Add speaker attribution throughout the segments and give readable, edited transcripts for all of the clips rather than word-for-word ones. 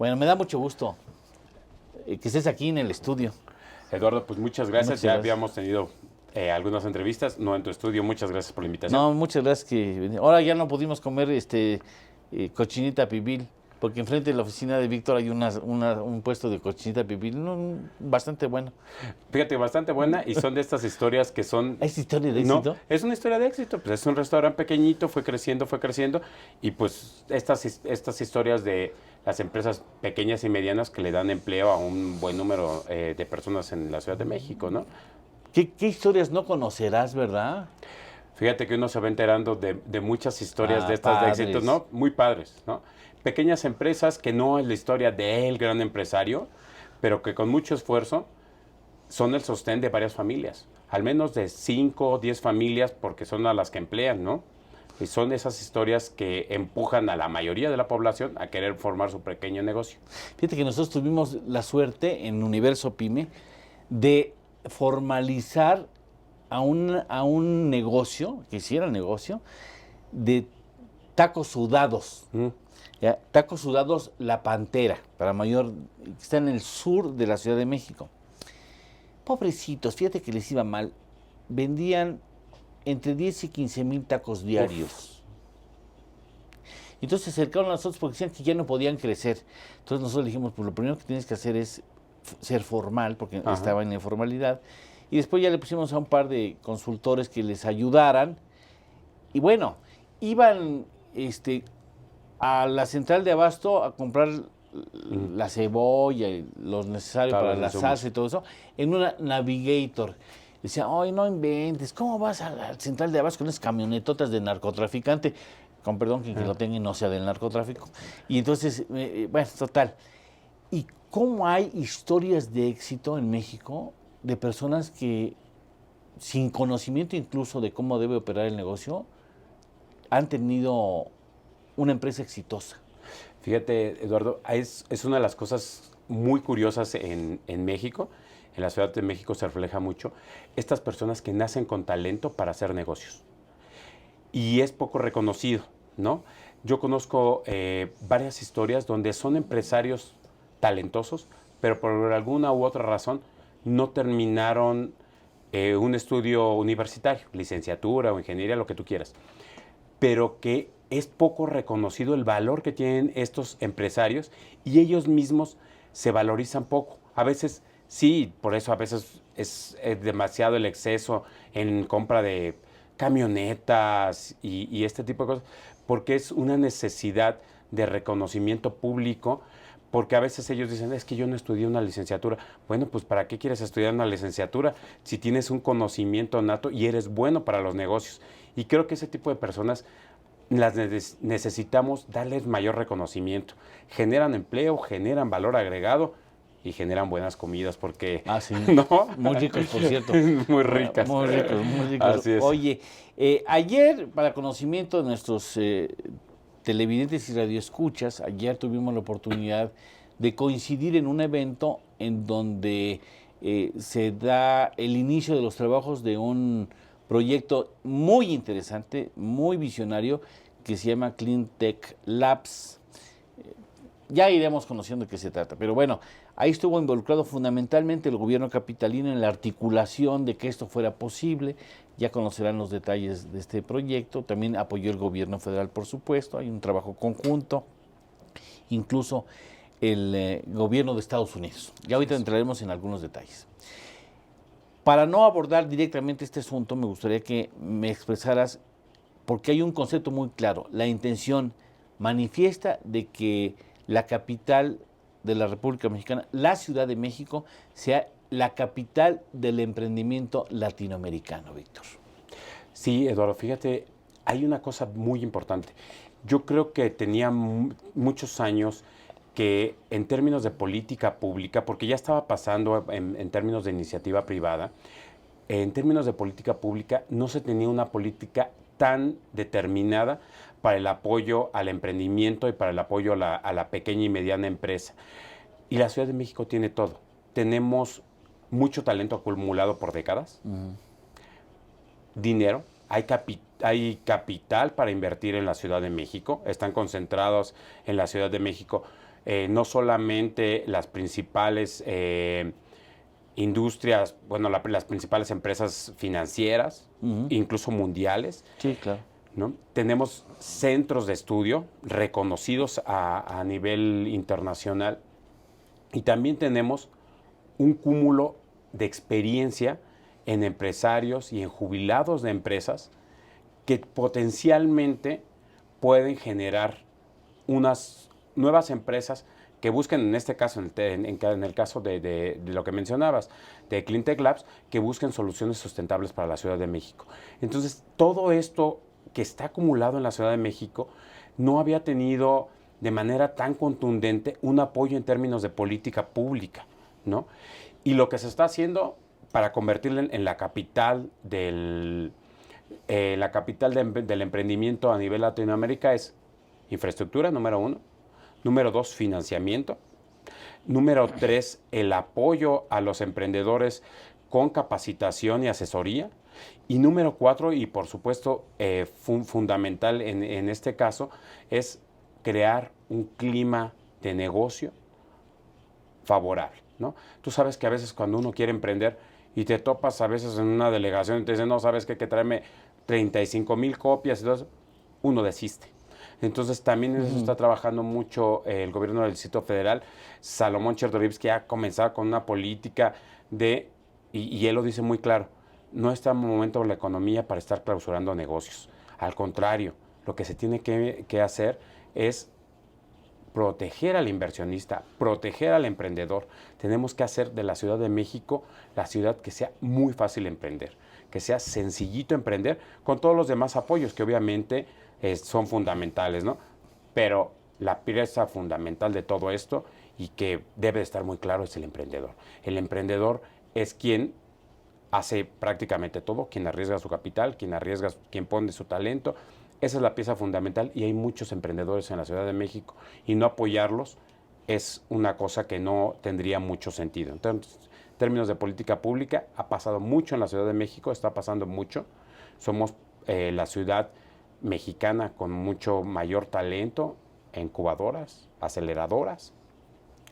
Speaker 1: Bueno, me da mucho gusto que estés aquí en el estudio.
Speaker 2: Eduardo, pues muchas gracias.
Speaker 1: Muchas
Speaker 2: Ya
Speaker 1: gracias.
Speaker 2: habíamos tenido algunas entrevistas, no en tu estudio. Muchas gracias por la invitación.
Speaker 1: No, muchas gracias ahora ya no pudimos comer cochinita pibil, porque enfrente de la oficina de Víctor hay un puesto de cochinita pibil, bastante bueno.
Speaker 2: Fíjate, bastante buena y son de estas historias que son...
Speaker 1: ¿Es historia de
Speaker 2: No,
Speaker 1: éxito?
Speaker 2: es una historia de éxito. Pues es un restaurante pequeñito, fue creciendo y pues estas historias de las empresas pequeñas y medianas que le dan empleo a un buen número de personas en la Ciudad de México, ¿no?
Speaker 1: ¿Qué historias no conocerás, verdad?
Speaker 2: Fíjate que uno se va enterando de muchas historias de estas de éxitos,
Speaker 1: Padres.
Speaker 2: ¿no? Muy padres, ¿no? Pequeñas empresas que no es la historia del gran empresario, pero que con mucho esfuerzo son el sostén de varias familias. Al menos de 5 o 10 familias, porque son a las que emplean, ¿no? Y son esas historias que empujan a la mayoría de la población a querer formar su pequeño negocio.
Speaker 1: Fíjate que nosotros tuvimos la suerte en Universo Pyme de formalizar a un negocio, que hiciera negocio, de tacos sudados.
Speaker 2: Mm.
Speaker 1: ¿Ya? Tacos sudados La Pantera, para mayor, que está en el sur de la Ciudad de México. Pobrecitos, fíjate que les iba mal. Vendían entre 10 y 15 mil tacos diarios. Entonces se acercaron a nosotros porque decían que ya no podían crecer. Entonces nosotros dijimos, pues lo primero que tienes que hacer es ser formal, porque
Speaker 2: Ajá.
Speaker 1: estaba en la informalidad. Y después ya le pusimos a un par de consultores que les ayudaran. Y bueno, iban a la central de abasto a comprar la cebolla y los necesarios
Speaker 2: Claro,
Speaker 1: para
Speaker 2: los
Speaker 1: la
Speaker 2: insumos.
Speaker 1: salsa y todo eso, en una Navigator. Decía, ay, no inventes, ¿cómo vas a la central de abasto con esas camionetotas de narcotraficante? Con perdón, quien lo tenga y no sea del narcotráfico. Y entonces, bueno, total. ¿Y cómo hay historias de éxito en México de personas que, sin conocimiento incluso de cómo debe operar el negocio, han tenido una empresa exitosa?
Speaker 2: Fíjate, Eduardo, es una de las cosas muy curiosas en México. En la Ciudad de México se refleja mucho estas personas que nacen con talento para hacer negocios. Y es poco reconocido, ¿no? Yo conozco varias historias donde son empresarios talentosos, pero por alguna u otra razón no terminaron un estudio universitario, licenciatura o ingeniería, lo que tú quieras, pero que es poco reconocido el valor que tienen estos empresarios y ellos mismos se valorizan poco. A veces, sí, por eso a veces es demasiado el exceso en compra de camionetas y este tipo de cosas, porque es una necesidad de reconocimiento público, porque a veces ellos dicen, es que yo no estudié una licenciatura. Bueno, pues ¿para qué quieres estudiar una licenciatura si tienes un conocimiento nato y eres bueno para los negocios? Y creo que ese tipo de personas las necesitamos darles mayor reconocimiento. Generan empleo, generan valor agregado y generan buenas comidas porque...
Speaker 1: Ah, sí.
Speaker 2: ¿No?
Speaker 1: Muy ricos, por cierto.
Speaker 2: Muy ricas.
Speaker 1: Muy ricos, muy ricos.
Speaker 2: Así es.
Speaker 1: Oye, ayer, para conocimiento de nuestros televidentes y radioescuchas, ayer tuvimos la oportunidad de coincidir en un evento en donde se da el inicio de los trabajos de un proyecto muy interesante, muy visionario, que se llama Clean Tech Labs. Ya iremos conociendo de qué se trata, pero bueno, ahí estuvo involucrado fundamentalmente el gobierno capitalino en la articulación de que esto fuera posible. Ya conocerán los detalles de este proyecto. También apoyó el gobierno federal, por supuesto. Hay un trabajo conjunto, incluso el gobierno de Estados Unidos. Ya ahorita entraremos en algunos detalles. Para no abordar directamente este asunto, me gustaría que me expresaras, porque hay un concepto muy claro, la intención manifiesta de que la capital de la República Mexicana, la Ciudad de México, sea la capital del emprendimiento latinoamericano, Víctor.
Speaker 2: Sí, Eduardo, fíjate, hay una cosa muy importante. Yo creo que tenía muchos años que en términos de política pública, porque ya estaba pasando en términos de iniciativa privada, en términos de política pública no se tenía una política tan determinada para el apoyo al emprendimiento y para el apoyo a la pequeña y mediana empresa. Y la Ciudad de México tiene todo. Tenemos mucho talento acumulado por décadas, dinero, hay capital para invertir en la Ciudad de México, están concentrados en la Ciudad de México no solamente las principales industrias, bueno, las principales empresas financieras, incluso mundiales.
Speaker 1: Sí, claro.
Speaker 2: ¿No? Tenemos centros de estudio reconocidos a nivel internacional y también tenemos un cúmulo de experiencia en empresarios y en jubilados de empresas que potencialmente pueden generar unas nuevas empresas que busquen, en este caso, en el caso de lo que mencionabas, de Cleantech Labs, que busquen soluciones sustentables para la Ciudad de México. Entonces, todo esto que está acumulado en la Ciudad de México no había tenido de manera tan contundente un apoyo en términos de política pública, ¿no? Y lo que se está haciendo para convertirla en la capital del emprendimiento a nivel Latinoamérica es infraestructura, número 1. Número 2, financiamiento. Número 3, el apoyo a los emprendedores con capacitación y asesoría. Y número 4, y por supuesto fundamental en este caso, es crear un clima de negocio favorable, ¿no? Tú sabes que a veces cuando uno quiere emprender y te topas a veces en una delegación y te dicen, no, sabes que tráeme 35,000 copias y todo eso, uno desiste. Entonces también en eso está trabajando mucho el gobierno del Distrito Federal. Salomón Chertorivsky ha comenzado con una política y él lo dice muy claro, no está en momento la economía para estar clausurando negocios. Al contrario, lo que se tiene que hacer es proteger al inversionista, proteger al emprendedor. Tenemos que hacer de la Ciudad de México la ciudad que sea muy fácil emprender, que sea sencillito emprender, con todos los demás apoyos que obviamente son fundamentales, ¿no? Pero la pieza fundamental de todo esto y que debe de estar muy claro es el emprendedor. El emprendedor es quien hace prácticamente todo, quien arriesga su capital, quien pone su talento. Esa es la pieza fundamental y hay muchos emprendedores en la Ciudad de México y no apoyarlos es una cosa que no tendría mucho sentido. Entonces, en términos de política pública, ha pasado mucho en la Ciudad de México, está pasando mucho. Somos la ciudad mexicana con mucho mayor talento, incubadoras, aceleradoras,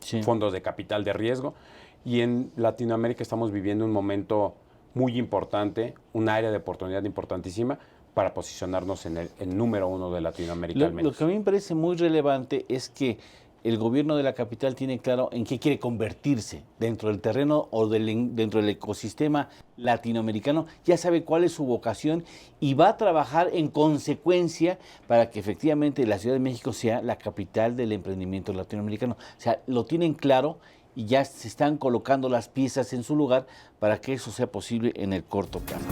Speaker 2: sí, fondos de capital de riesgo. Y en Latinoamérica estamos viviendo un momento muy importante, un área de oportunidad importantísima para posicionarnos en el número 1 de Latinoamérica.
Speaker 1: Lo que a mí me parece muy relevante es que el gobierno de la capital tiene claro en qué quiere convertirse dentro del terreno o dentro del ecosistema latinoamericano, ya sabe cuál es su vocación y va a trabajar en consecuencia para que efectivamente la Ciudad de México sea la capital del emprendimiento latinoamericano. O sea, lo tienen claro y ya se están colocando las piezas en su lugar para que eso sea posible en el corto plazo.